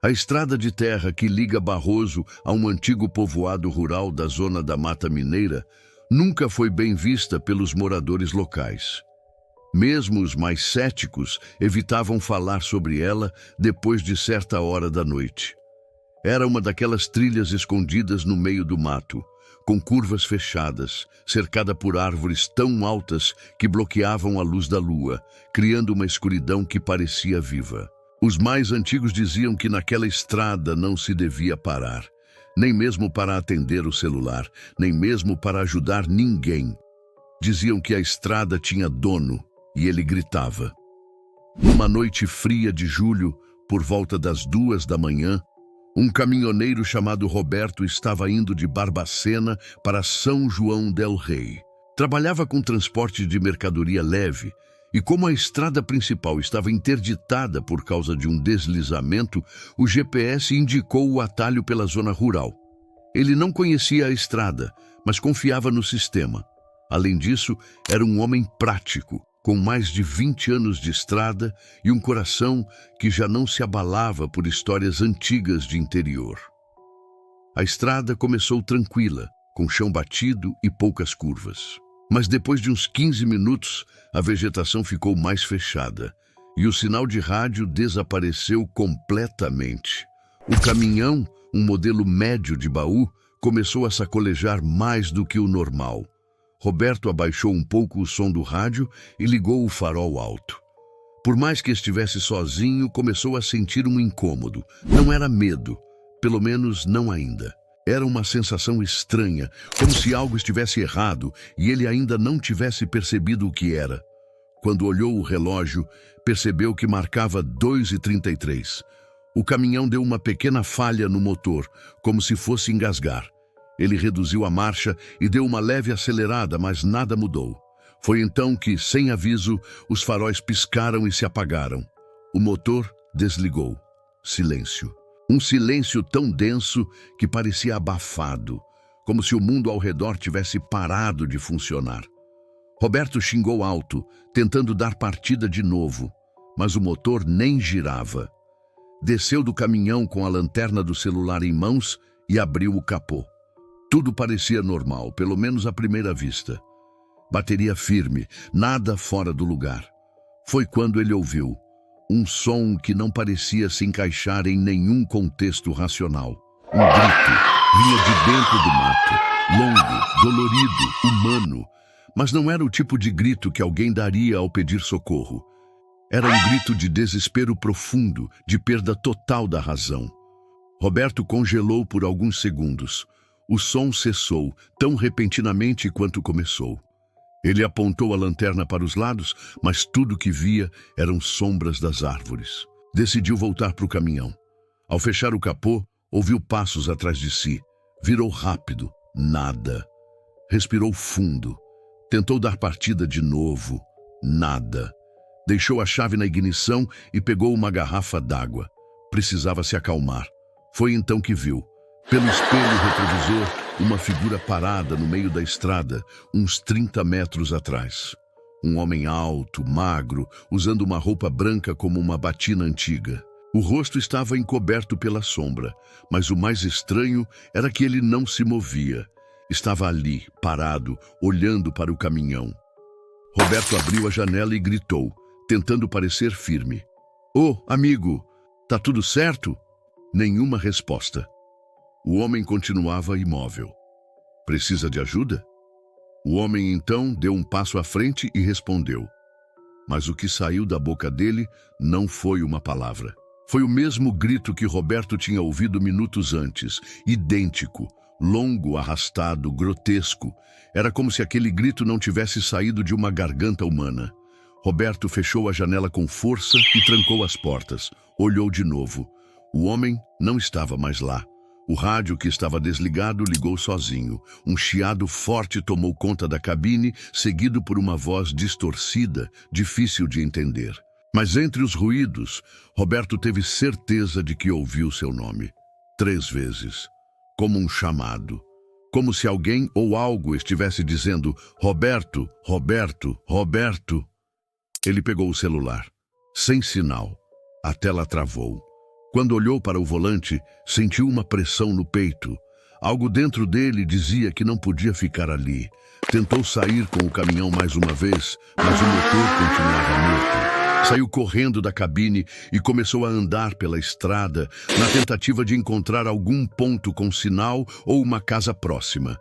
A estrada de terra que liga Barroso a um antigo povoado rural da zona da Mata Mineira nunca foi bem vista pelos moradores locais. Mesmo os mais céticos evitavam falar sobre ela depois de certa hora da noite. Era uma daquelas trilhas escondidas no meio do mato, com curvas fechadas, cercada por árvores tão altas que bloqueavam a luz da lua, criando uma escuridão que parecia viva. Os mais antigos diziam que naquela estrada não se devia parar, nem mesmo para atender o celular, nem mesmo para ajudar ninguém. Diziam que a estrada tinha dono e ele gritava. Numa noite fria de julho, por volta das 2 da manhã, um caminhoneiro chamado Roberto estava indo de Barbacena para São João del Rei. Trabalhava com transporte de mercadoria leve e, como a estrada principal estava interditada por causa de um deslizamento, o GPS indicou o atalho pela zona rural. Ele não conhecia a estrada, mas confiava no sistema. Além disso, era um homem prático, com mais de 20 anos de estrada e um coração que já não se abalava por histórias antigas de interior. A estrada começou tranquila, com chão batido e poucas curvas. Mas depois de uns 15 minutos, a vegetação ficou mais fechada e o sinal de rádio desapareceu completamente. O caminhão, um modelo médio de baú, começou a sacolejar mais do que o normal. Roberto abaixou um pouco o som do rádio e ligou o farol alto. Por mais que estivesse sozinho, começou a sentir um incômodo. Não era medo, pelo menos não ainda. Era uma sensação estranha, como se algo estivesse errado e ele ainda não tivesse percebido o que era. Quando olhou o relógio, percebeu que marcava 2h33. O caminhão deu uma pequena falha no motor, como se fosse engasgar. Ele reduziu a marcha e deu uma leve acelerada, mas nada mudou. Foi então que, sem aviso, os faróis piscaram e se apagaram. O motor desligou. Silêncio. Um silêncio tão denso que parecia abafado, como se o mundo ao redor tivesse parado de funcionar. Roberto xingou alto, tentando dar partida de novo, mas o motor nem girava. Desceu do caminhão com a lanterna do celular em mãos e abriu o capô. Tudo parecia normal, pelo menos à primeira vista. Bateria firme, nada fora do lugar. Foi quando ele ouviu um som que não parecia se encaixar em nenhum contexto racional. Um grito vinha de dentro do mato, longo, dolorido, humano. Mas não era o tipo de grito que alguém daria ao pedir socorro. Era um grito de desespero profundo, de perda total da razão. Roberto congelou por alguns segundos. O som cessou, tão repentinamente quanto começou. Ele apontou a lanterna para os lados, mas tudo que via eram sombras das árvores. Decidiu voltar para o caminhão. Ao fechar o capô, ouviu passos atrás de si. Virou rápido. Nada. Respirou fundo. Tentou dar partida de novo. Nada. Deixou a chave na ignição e pegou uma garrafa d'água. Precisava se acalmar. Foi então que viu, pelo espelho retrovisor, uma figura parada no meio da estrada, uns 30 metros atrás. Um homem alto, magro, usando uma roupa branca como uma batina antiga. O rosto estava encoberto pela sombra, mas o mais estranho era que ele não se movia. Estava ali, parado, olhando para o caminhão. Roberto abriu a janela e gritou, tentando parecer firme. "Ô, amigo, tá tudo certo?" Nenhuma resposta. O homem continuava imóvel. "Precisa de ajuda?" O homem então deu um passo à frente e respondeu. Mas o que saiu da boca dele não foi uma palavra. Foi o mesmo grito que Roberto tinha ouvido minutos antes, idêntico, longo, arrastado, grotesco. Era como se aquele grito não tivesse saído de uma garganta humana. Roberto fechou a janela com força e trancou as portas. Olhou de novo. O homem não estava mais lá. O rádio, que estava desligado, ligou sozinho. Um chiado forte tomou conta da cabine, seguido por uma voz distorcida, difícil de entender. Mas entre os ruídos, Roberto teve certeza de que ouviu seu nome. 3 vezes. Como um chamado. Como se alguém ou algo estivesse dizendo: "Roberto, Roberto, Roberto." Ele pegou o celular. Sem sinal. A tela travou. Quando olhou para o volante, sentiu uma pressão no peito. Algo dentro dele dizia que não podia ficar ali. Tentou sair com o caminhão mais uma vez, mas o motor continuava morto. Saiu correndo da cabine e começou a andar pela estrada na tentativa de encontrar algum ponto com sinal ou uma casa próxima.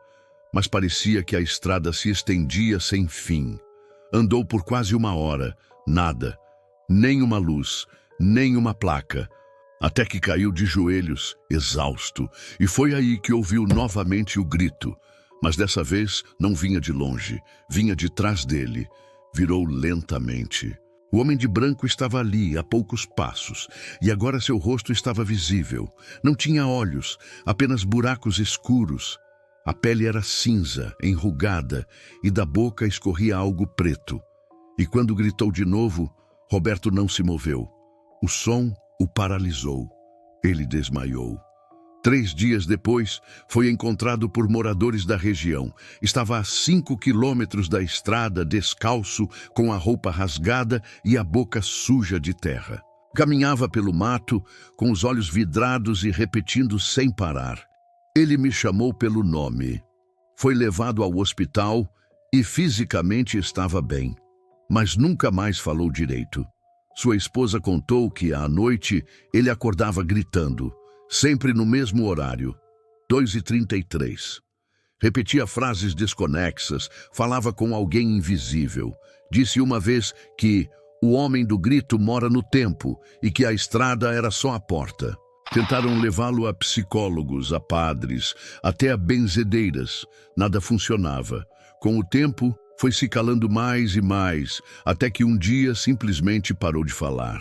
Mas parecia que a estrada se estendia sem fim. Andou por quase uma hora, nada, nem uma luz, nem uma placa, até que caiu de joelhos, exausto, e foi aí que ouviu novamente o grito. Mas dessa vez não vinha de longe, vinha de trás dele. Virou lentamente. O homem de branco estava ali, a poucos passos, e agora seu rosto estava visível. Não tinha olhos, apenas buracos escuros. A pele era cinza, enrugada, e da boca escorria algo preto. E quando gritou de novo, Roberto não se moveu. O som o paralisou. Ele desmaiou. 3 dias depois, foi encontrado por moradores da região. Estava a 5 quilômetros da estrada, descalço, com a roupa rasgada e a boca suja de terra. Caminhava pelo mato, com os olhos vidrados e repetindo sem parar. Ele me chamou pelo nome. Foi levado ao hospital e fisicamente estava bem, mas nunca mais falou direito. Sua esposa contou que, à noite, ele acordava gritando, sempre no mesmo horário, 2h33. Repetia frases desconexas, falava com alguém invisível. Disse uma vez que o homem do grito mora no tempo e que a estrada era só a porta. Tentaram levá-lo a psicólogos, a padres, até a benzedeiras. Nada funcionava. Com o tempo, foi se calando mais e mais, até que um dia simplesmente parou de falar.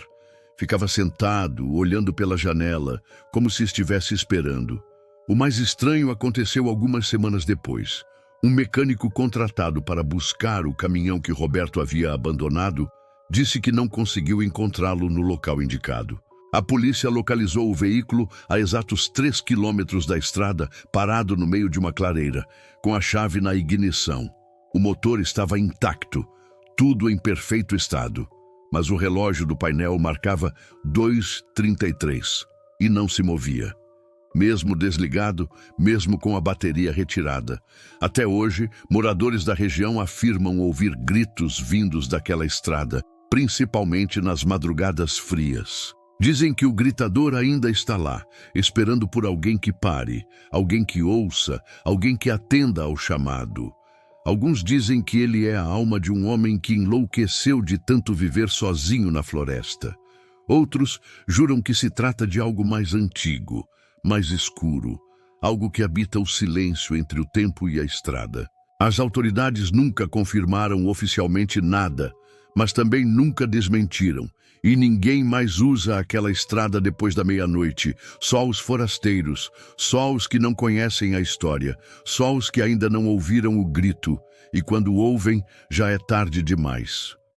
Ficava sentado, olhando pela janela, como se estivesse esperando. O mais estranho aconteceu algumas semanas depois. Um mecânico contratado para buscar o caminhão que Roberto havia abandonado disse que não conseguiu encontrá-lo no local indicado. A polícia localizou o veículo a exatos 3 quilômetros da estrada, parado no meio de uma clareira, com a chave na ignição. O motor estava intacto, tudo em perfeito estado, mas o relógio do painel marcava 2h33 e não se movia. Mesmo desligado, mesmo com a bateria retirada. Até hoje, moradores da região afirmam ouvir gritos vindos daquela estrada, principalmente nas madrugadas frias. Dizem que o gritador ainda está lá, esperando por alguém que pare, alguém que ouça, alguém que atenda ao chamado. Alguns dizem que ele é a alma de um homem que enlouqueceu de tanto viver sozinho na floresta. Outros juram que se trata de algo mais antigo, mais escuro, algo que habita o silêncio entre o tempo e a estrada. As autoridades nunca confirmaram oficialmente nada, mas também nunca desmentiram, e ninguém mais usa aquela estrada depois da meia-noite, só os forasteiros, só os que não conhecem a história, só os que ainda não ouviram o grito, e quando ouvem, já é tarde demais.